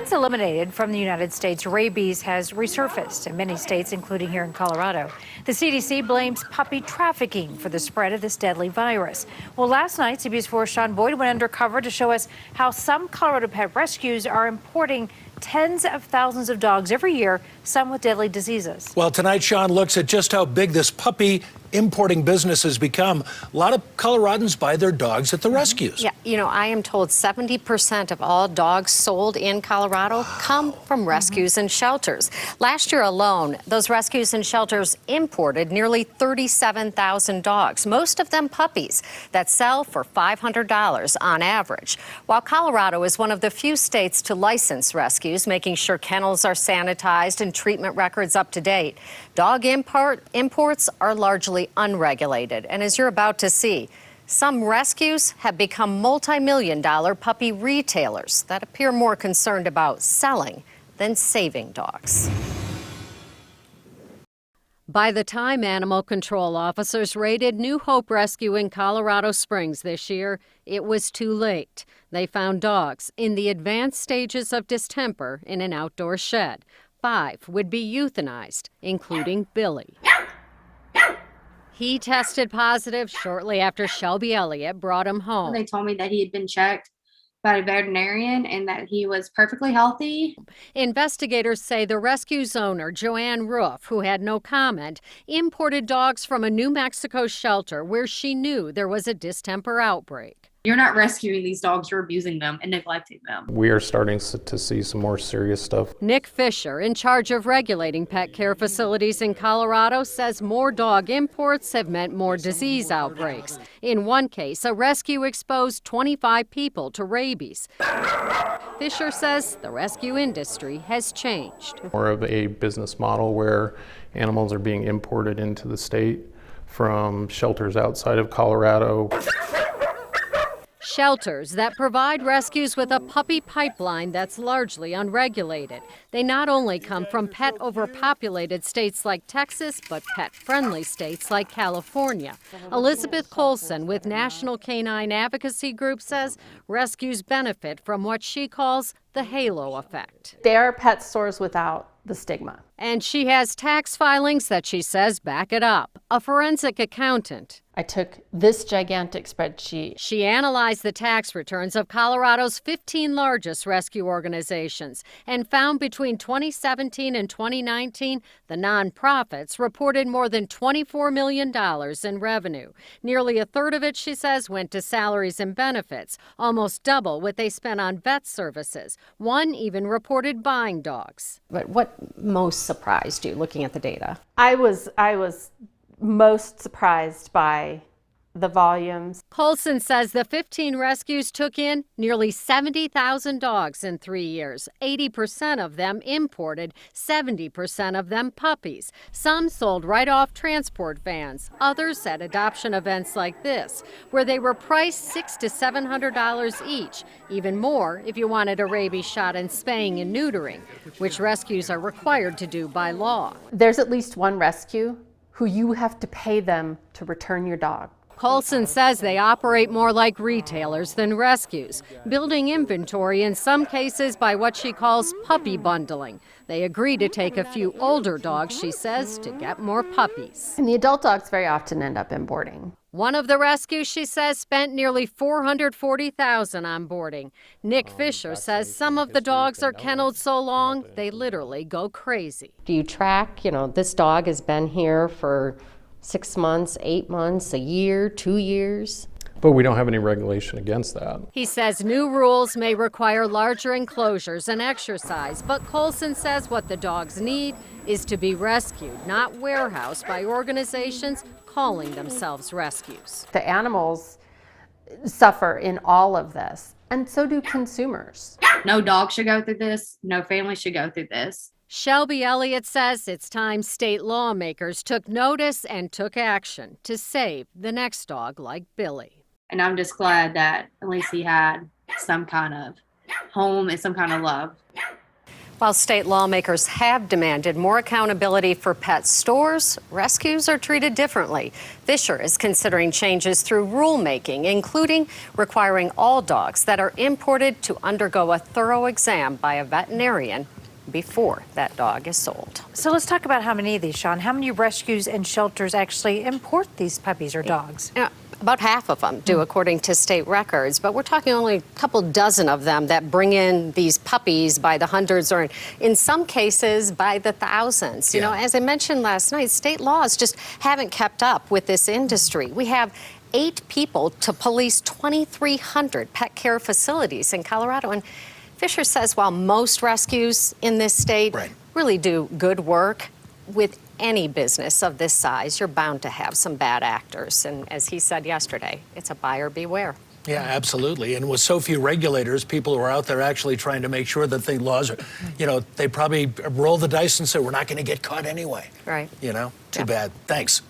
Once eliminated from the United States, rabies has resurfaced in many states, including here in Colorado. The CDC blames puppy trafficking for the spread of this deadly virus. Well, last night, CBS4's Sean Boyd went undercover to show us how some Colorado pet rescues are importing tens of thousands of dogs every year, some with deadly diseases. Well, tonight, Sean looks at just how big this puppy importing business has become. A lot of Coloradans buy their dogs at the rescues. Yeah, you know, I am told 70% of all dogs sold in Colorado come from rescues and shelters. Last year alone, those rescues and shelters imported nearly 37,000 dogs, most of them puppies, that sell for $500 on average. While Colorado is one of the few states to license rescues, making sure kennels are sanitized and treatment records up to date, dog imports are largely unregulated. And as you're about to see, some rescues have become multi-million-dollar puppy retailers that appear more concerned about selling than saving dogs. By the time animal control officers raided New Hope Rescue in Colorado Springs this year, it was too late. They found dogs in the advanced stages of distemper in an outdoor shed. 5 would be euthanized, including Billy. He tested positive shortly after Shelby Elliott brought him home. They told me that he had been checked by a veterinarian and that he was perfectly healthy. Investigators say the rescue's owner, Joanne Roof, who had no comment, imported dogs from a New Mexico shelter where she knew there was a distemper outbreak. You're not rescuing these dogs, you're abusing them and neglecting them. We are starting to see some more serious stuff. Nick Fisher, in charge of regulating pet care facilities in Colorado, says more dog imports have meant more disease outbreaks. In one case, a rescue exposed 25 people to rabies. Fisher says the rescue industry has changed. More of a business model where animals are being imported into the state from shelters outside of Colorado. Shelters that provide rescues with a puppy pipeline that's largely unregulated. They not only come from pet overpopulated states like Texas, but pet-friendly states like California. Elizabeth Colson with National Canine Advocacy Group says rescues benefit from what she calls the halo effect. They are pet stores without the stigma. And she has tax filings that she says back it up. A forensic accountant. I took this gigantic spreadsheet. She analyzed the tax returns of Colorado's 15 largest rescue organizations and found between 2017 and 2019, the nonprofits reported more than $24 million in revenue. Nearly a third of it, she says, went to salaries and benefits, almost double what they spent on vet services. One even reported buying dogs. But what most surprised you looking at the data? I was most surprised by the volumes. Colson says the 15 rescues took in nearly 70,000 dogs in 3 years. 80% of them imported, 70% of them puppies. Some sold right off transport vans, others at adoption events like this, where they were priced $600 to $700 each, even more if you wanted a rabies shot and spaying and neutering, which rescues are required to do by law. There's at least one rescue who you have to pay them to return your dog. Colson says they operate more like retailers than rescues, building inventory in some cases by what she calls puppy bundling. They agree to take a few older dogs, she says, to get more puppies. And the adult dogs very often end up in boarding. One of the rescues, she says, spent nearly $440,000 on boarding. Nick Fisher says some of the dogs are kenneled so long they literally go crazy. Do you track, this dog has been here for 6 months, 8 months, a year, 2 years? But we don't have any regulation against that. He says new rules may require larger enclosures and exercise, but Colson says what the dogs need is to be rescued, not warehoused by organizations calling themselves rescues. The animals suffer in all of this, and so do consumers. No dog should go through this. No family should go through this. Shelby Elliott says it's time state lawmakers took notice and took action to save the next dog like Billy. And I'm just glad that at least he had some kind of home and some kind of love. While state lawmakers have demanded more accountability for pet stores, rescues are treated differently. Fisher is considering changes through rulemaking, including requiring all dogs that are imported to undergo a thorough exam by a veterinarian before that dog is sold. So let's talk about how many of these, Sean. How many rescues and shelters actually import these puppies or dogs? About half of them do, according to state records, but we're talking only a couple dozen of them that bring in these puppies by the hundreds or in some cases by the thousands. You know, as I mentioned last night, state laws just haven't kept up with this industry. We have 8 people to police 2,300 pet care facilities in Colorado. And Fisher says while most rescues in this state really do good work, with any business of this size, you're bound to have some bad actors. And as he said yesterday, it's a buyer beware. Yeah, absolutely. And with so few regulators, people who are out there actually trying to make sure that the laws are, you know, they probably roll the dice and say, we're not going to get caught anyway. Right. You know, too bad. Thanks.